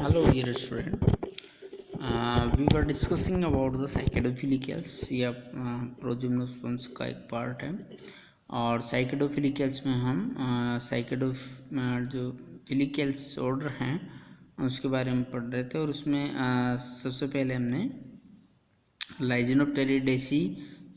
Hello dear student. We were discussing about the साइकेडोफिलिकल्स या प्रोजिम्नोस्पर्म्स का एक पार्ट है। और साइकेडोफिलिकल्स में हम जो फिलिकल्स ऑर्डर हैं उसके बारे में पढ़ रहे थे। और उसमें सबसे पहले हमने लाइजिनोप्टेरिडेसी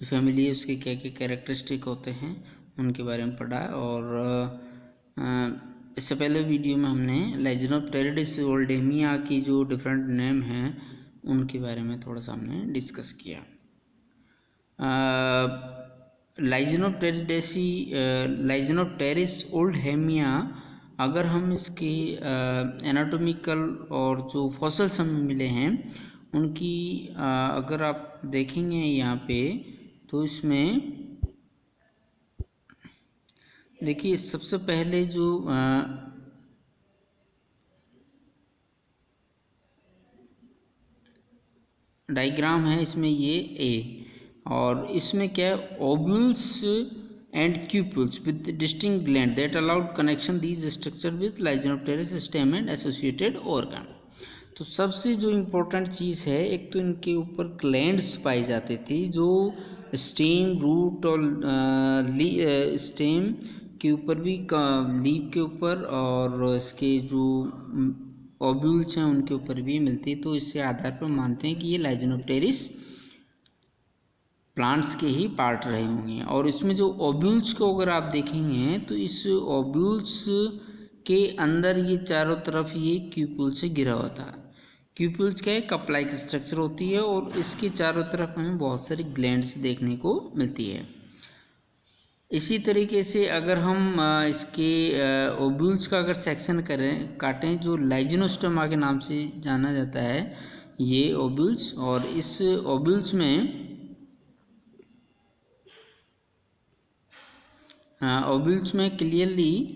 जो फैमिली है उसके क्या क्या कैरेक्टरिस्टिक होते हैं उनके बारे में पढ़ा। और इससे पहले वीडियो में हमने लाइजिनोप्टेरिडेसी ओल्डेमिया की जो डिफरेंट नेम हैं उनके बारे में थोड़ा सा हमने डिस्कस किया। लाइजिनोप्टेरिस ओल्डेमिया, अगर हम इसकी एनाटॉमिकल और जो फॉसिल्स हमें मिले हैं उनकी अगर आप देखेंगे यहाँ पे तो इसमें देखिए सबसे पहले जो डायग्राम है इसमें ये ए, और इसमें क्या है, ovules and cupules with distinct gland that allowed connection these structure with lyginopteris stem and associated organ. तो सबसे जो इम्पोर्टेंट चीज़ है, एक तो इनके ऊपर ग्लैंड्स पाई जाती थी जो स्टेम, रूट और स्टेम के ऊपर भी, लीफ के ऊपर और इसके जो ओव्यूल्स हैं उनके ऊपर भी मिलती है। तो इससे आधार पर मानते हैं कि ये लाइजिनोप्टेरिस प्लांट्स के ही पार्ट रहे होंगे। और इसमें जो ओव्यूल्स को अगर आप देखेंगे तो इस ओव्यूल्स के अंदर ये चारों तरफ ये क्यूपुल से घिरा होता है। क्यूपुल्स क्या है, कप लाइक स्ट्रक्चर होती है और इसके चारों तरफ हमें बहुत सारी ग्लैंड्स देखने को मिलती है। इसी तरीके से अगर हम इसके ओव्यूल्स का अगर सेक्शन काटें, जो लाइजिनोस्टोमा के नाम से जाना जाता है ये ओव्यूल्स, और इस ओव्यूल्स में क्लियरली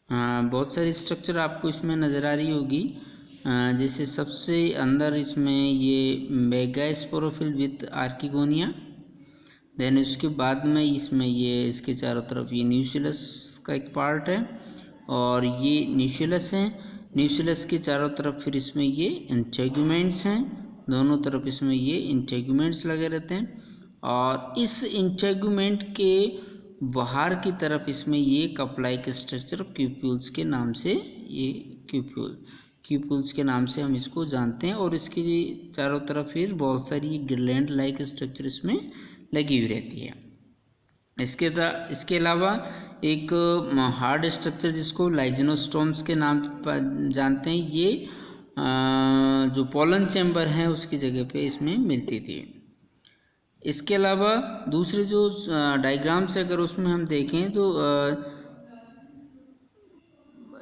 बहुत सारी स्ट्रक्चर आपको इसमें नज़र आ रही होगी। जैसे सबसे अंदर इसमें ये मेगास्पोरोफिल विथ आर्किगोनिया, देन उसके बाद में इसमें ये इसके चारों तरफ ये न्यूसिलस का एक पार्ट है और ये न्यूसिलस है। न्यूसिलस के चारों तरफ फिर इसमें ये इंटेगुमेंट्स हैं, दोनों तरफ इसमें ये इंटेगुमेंट्स लगे रहते हैं। और इस इंटेगुमेंट के बाहर की तरफ इसमें ये कप लाइक स्ट्रक्चर क्यूप्यूल्स के नाम से, ये क्यूप्यूल्स के नाम से हम इसको जानते हैं। और इसके चारों तरफ फिर बहुत सारी ग्लैंड लाइक स्ट्रक्चर इसमें लगी हुई रहती है। इसके अलावा एक हार्ड स्ट्रक्चर जिसको लाइजिनोस्टोम्स के नाम पर जानते हैं, ये जो पोलन चैम्बर है उसकी जगह पे इसमें मिलती थी। इसके अलावा दूसरे जो डायग्राम से अगर उसमें हम देखें तो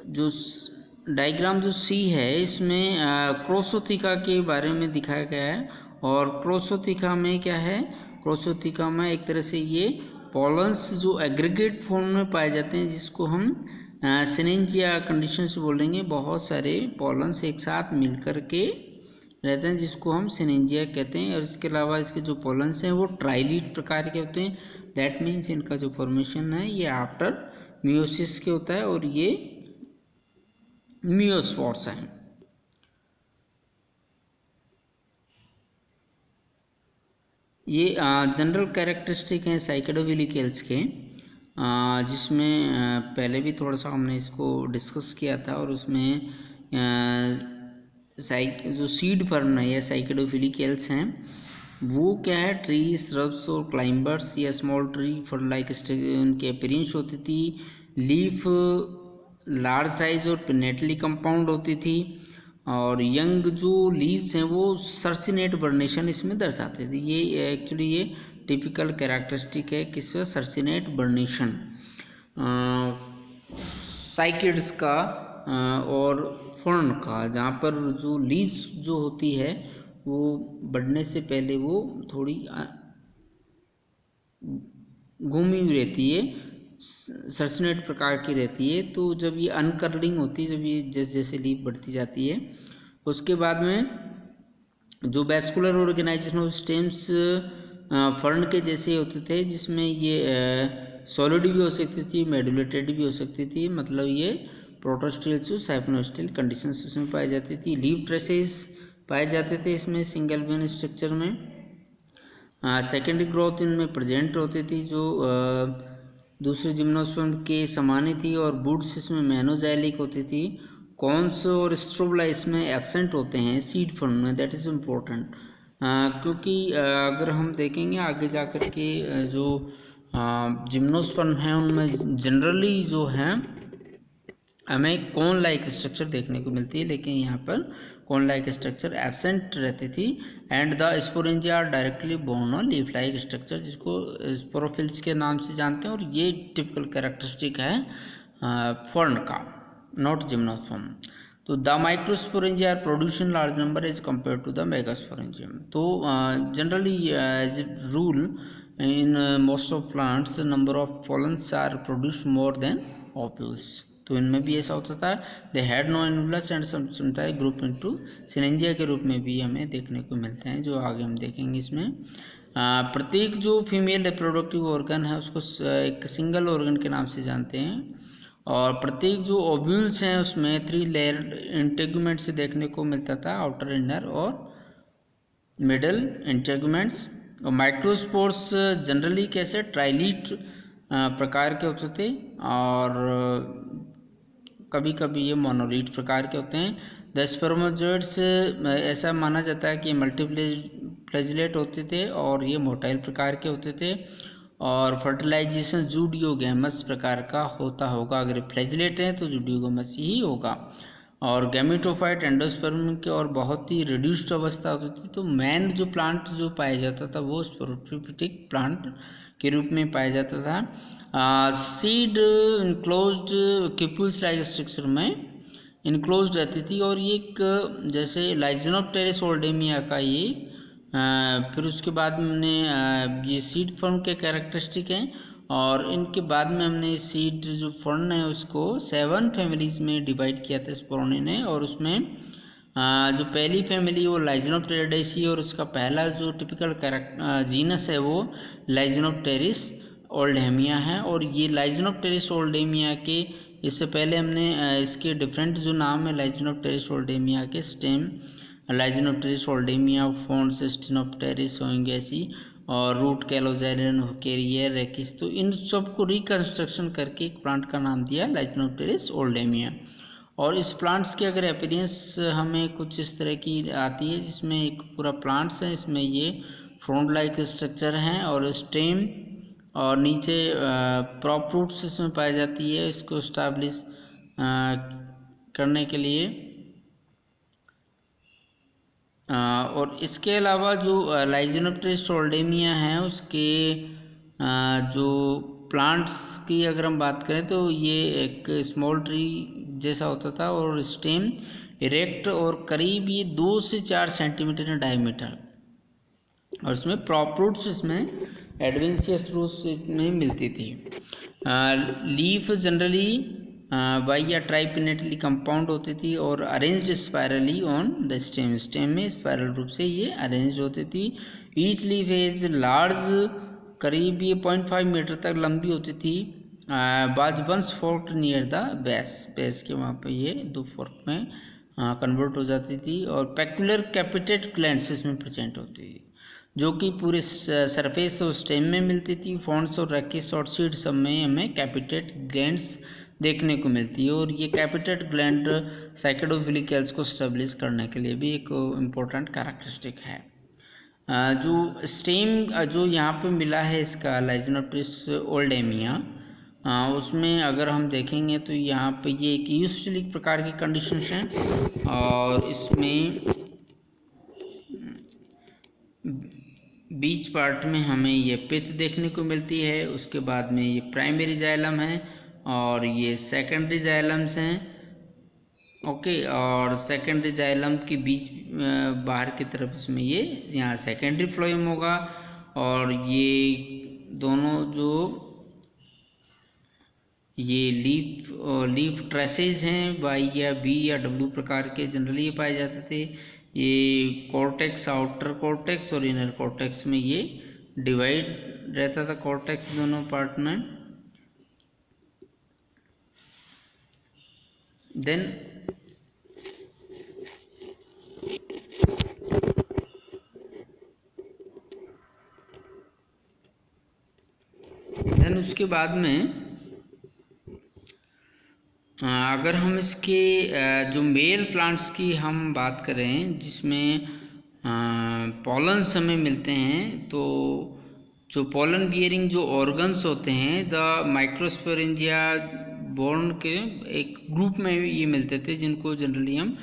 जो डायग्राम जो सी है इसमें क्रोसोथिका के बारे में दिखाया गया है। और क्रोसोथिका में क्या है, क्रोसोथिका में एक तरह से ये पॉलन्स जो एग्रीगेट फॉर्म में पाए जाते हैं जिसको हम सिनेंजिया कंडीशन से बोलेंगे। बहुत सारे पॉलन्स एक साथ मिलकर के रहते हैं जिसको हम सिनेंजिया कहते हैं। और इसके अलावा इसके जो पॉलन्स हैं वो ट्राइलीड प्रकार के होते हैं। दैट मीन्स इनका जो फॉर्मेशन है ये आफ्टर मियोसिस के होता है और ये मियोस्पोर्स हैं। ये जनरल कैरेक्टरिस्टिक हैं साइकेडोफिलिकल्स के, जिसमें पहले भी थोड़ा सा हमने इसको डिस्कस किया था। और उसमें जो सीड फर्न है या साइकेडोफिलिकल्स हैं वो क्या है, ट्री, श्रब्स और क्लाइंबर्स या स्मॉल ट्री फर लाइक उनकी अपीयरेंस होती थी। लीफ लार्ज साइज और पिनेटली कंपाउंड होती थी। और यंग जो लीव्स हैं वो सर्सिनेट बर्नेशन इसमें दर्शाते थे। ये एक्चुअली ये टिपिकल कैरेक्टरिस्टिक है किसका, सर्सिनेट बर्नेशन साइकिड्स का और फर्न का, जहाँ पर जो लीव्स जो होती है वो बढ़ने से पहले वो थोड़ी घूमी हुई रहती है, सर्सिनेट प्रकार की रहती है। तो जब ये अनकर्लिंग होती है, जब ये जैसे जैसे लीफ बढ़ती जाती है, उसके बाद में जो vascular organisation of stems fern के जैसे होते थे जिसमें ये सॉलिड भी हो सकती थी, मेडुलेटेड भी हो सकती थी, मतलब ये प्रोटोस्टिल टू साइफिनोस्टिल कंडीशंस इसमें पाई जाती थी। लीव ट्रेसेस पाए जाते थे इसमें सिंगल वेन स्ट्रक्चर में। सेकेंडरी ग्रोथ इनमें प्रेजेंट होती थी जो दूसरे जिम्नोस्पर्म के समान ही थी, और बूड्स इसमें मेनोजाइलिक होती थी। कॉन्स और स्ट्रोबला इसमें एब्सेंट होते हैं सीड फॉर्म में, दैट इज़ इम्पोर्टेंट, क्योंकि अगर हम देखेंगे आगे जा कर के जो जिम्नोस्पर्म हैं उनमें जनरली जो है हमें कॉन लाइक स्ट्रक्चर देखने को मिलती है, लेकिन यहाँ पर कॉन लाइक स्ट्रक्चर एब्सेंट रहती थी। And the sporangia are directly borne on leaf like structure, जिसको स्पोरोफिल्स के नाम से जानते हैं, और ये टिपिकल कैरेक्टरिस्टिक है फर्न का, नॉट जिम्नोस्पर्म। तो the microsporangia are produce in large number as compare to the megasporangium. तो generally as a rule in most of plants number of pollens are produce more than ovules, तो इनमें भी ऐसा होता था। They had no इन्वुलस and sometimes group into सिनेंजिया के रूप में भी हमें देखने को मिलते हैं, जो आगे हम देखेंगे इसमें। प्रत्येक जो फीमेल रिप्रोडक्टिव ऑर्गन है उसको एक सिंगल ऑर्गन के नाम से जानते हैं, और प्रत्येक जो ओव्यूल्स हैं उसमें 3 लेयर इंटेगुमेंट से देखने को मिलता था, आउटर, इनर और मिडल इंटेगुमेंट्स। और माइक्रोस्पोर्स जनरली कैसे ट्राइलीट प्रकार के होते थे, और कभी कभी ये मोनोलीट प्रकार के होते हैं। द स्पर्मेटोजोइड्स ऐसा माना जाता है कि मल्टीफ्लैजिलेट होते थे और ये मोटाइल प्रकार के होते थे, और फर्टिलाइजेशन जूडियोगैमस प्रकार का होता होगा। अगर फ्लैजिलेट हैं तो जूडियोगैमस ही होगा। और गैमेटोफाइट एंडोस्पर्म के और बहुत ही रिड्यूस्ड अवस्था होती थी। तो मैन जो प्लांट जो पाया जाता था वो स्पोरोफिटिक प्लांट के रूप में पाया जाता था। सीड इनक्लोज्ड क्यूपुल्स लाइक स्ट्रक्चर में इनक्लोज्ड रहती थी, और ये एक जैसे लाइजनोप्टेरिस ओल्डेमिया का ये फिर उसके बाद में हमने ये सीड फर्म के कैरेक्टरिस्टिक हैं, और इनके बाद में हमने सीड जो फर्न है उसको 7 फैमिलीज में डिवाइड किया था स्पोरोनी ने, और उसमें जो पहली फैमिली वो लाइजनोप्टेरिडेसी, और उसका पहला जो टिपिकल जीनस है वो लाइजनोप्टेरिस ओल्डेमिया है। और ये लाइजनोप्टेरिस ओल्डेमिया के इससे पहले हमने इसके डिफरेंट जो नाम है लाइजनोप्टेरिस ओल्डेमिया के स्टेम लाइजनोप्टेरिस ओल्डेमिया, फोन्स स्टेनोप्टेरिस होंगेसी और रूट कैलोजाइलन कैरियर रेकिस, तो इन सब को रिकन्स्ट्रक्शन करके एक प्लांट का नाम दिया लाइजनोप्टेरिस ओल्डेमिया। और इस प्लांट्स की अगर अपीयरेंस हमें कुछ इस तरह की आती है, जिसमें एक पूरा प्लांट्स है, इसमें ये फ्रॉन्ट लाइक स्ट्रक्चर हैं और स्टेम और नीचे प्रॉप रूट्स इसमें पाई जाती है इसको इस्टेब्लिश करने के लिए। और इसके अलावा जो लाइजनोप्टेरिस ओल्डेमिया है उसके जो प्लांट्स की अगर हम बात करें तो ये एक स्मॉल ट्री जैसा होता था, और स्टेम इरेक्ट और करीब ये 2 से 4 सेंटीमीटर डायमीटर, और इसमें प्रॉप रूट्स इसमें एडवेंशियस रूट्स में मिलती थी। लीफ जनरली बाई या ट्राइपिनेटली कंपाउंड होती थी और arranged spirally on the stem, stem में स्पायरल रूप से ये अरेंज होती थी। ईच लीफ इज लार्ज, करीब ये 0.5 मीटर तक लंबी होती थी। बाज once fork near the base, base के वहाँ पे ये 2 फोर्क में कन्वर्ट हो जाती थी। और पेक्युलर कैपिटेट ग्लैंड्स इसमें प्रेजेंट होती थी, जो कि पूरे सरफेस और स्टेम में मिलती थी। फॉन्ट्स और रैकिस और सीड सब में हमें कैपिटेट ग्लैंड्स देखने को मिलती है, और ये कैपिटेट ग्लैंड साइकेडोफिलिकल्स को स्टेब्लिश करने के लिए भी एक इम्पोर्टेंट कैरेक्टरिस्टिक है। जो स्टेम जो यहाँ पे मिला है इसका लाइजनोप्टेरिस ओल्डेमिया, उसमें अगर हम देखेंगे तो यहाँ पे ये एक यूस्टिलिक प्रकार की कंडीशंस हैं, और इसमें बीच पार्ट में हमें ये पिच देखने को मिलती है। उसके बाद में ये प्राइमरी जाइलम है और ये सेकेंडरी जाइलम्स हैं। ओके, और सेकेंडरी जाइलम के बीच बाहर की तरफ इसमें ये यहाँ सेकेंडरी फ्लोएम होगा, और ये दोनों जो ये लीफ ट्रेसेज हैं वाई या बी या डब्ल्यू प्रकार के जनरली ये पाए जाते थे। ये कॉर्टेक्स, आउटर कॉर्टेक्स और इनर कॉर्टेक्स में ये डिवाइड रहता था कॉर्टेक्स दोनों पार्ट में। देन उसके बाद में अगर हम इसके जो मेल प्लांट्स की हम बात करें जिसमें पॉलन्स हमें मिलते हैं, तो जो पॉलन बियरिंग जो ऑर्गन्स होते हैं द माइक्रोस्पोरेंजिया बोर्न के एक ग्रुप में ये मिलते थे, जिनको जनरली हम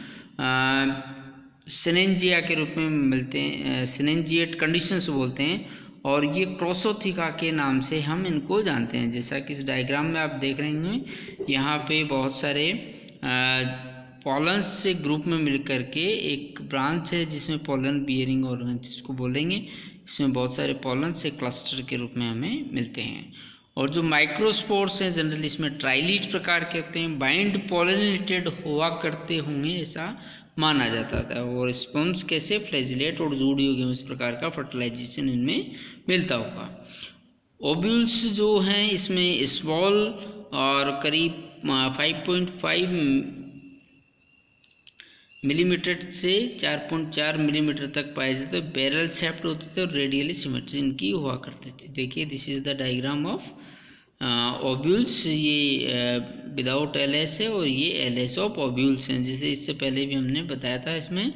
सिनेंजिया के रूप में मिलते हैं, सिनेंजिएट कंडीशंस बोलते हैं, और ये क्रोसोथिका के नाम से हम इनको जानते हैं। जैसा कि इस डायग्राम में आप देख रहे हैं, यहाँ पे बहुत सारे पॉलन्स से ग्रुप में मिल करके एक ब्रांच है जिसमें पॉलन बियरिंग ऑर्गन जिसको बोलेंगे, इसमें बहुत सारे पॉलन से क्लस्टर के रूप में हमें मिलते हैं। और जो माइक्रोस्पोर्स हैं जनरली इसमें ट्राइलीट प्रकार के होते हैं, बाइंड पॉलिनेटेड हुआ करते होंगे ऐसा माना जाता था। और स्पॉन्स कैसे फ्लैजिलेट और जूडियोगेम इस प्रकार का फर्टिलाइजेशन इनमें मिलता होगा। ओब्यूल्स जो हैं इसमें स्मॉल और करीब 5.5 मिलीमीटर से 4.4 मिलीमीटर तक पाए जाते थे, बैरल शेप्ड होते थे और रेडियली सिमेट्री इनकी हुआ करते थे। देखिए this is the diagram of ovules, ये विदाउट एलएस है और ये एलएस ऑफ ओब्यूल्स हैं, जैसे इससे पहले भी हमने बताया था इसमें।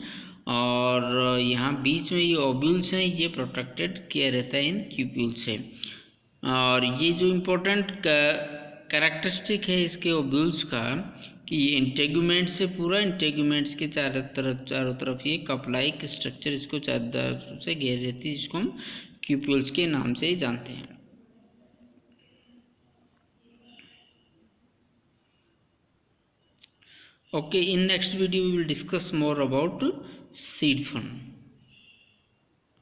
और यहाँ बीच में ये ओब्यूल्स हैं, ये प्रोटेक्टेड किया रहता है इन क्यूप्यूल से। और ये जो इम्पोर्टेंट कैरेक्टरिस्टिक है इसके ओब्यूल्स का कि ये इंटेगुमेंट से पूरा, इंटेगुमेंट्स के चारों तरफ ये कप लाइक स्ट्रक्चर इसको चारों तरफ से घेर रहती है, जिसको हम क्यूप्यूल्स के नाम से ही जानते हैं। Okay, in next video we will discuss more about seed fund.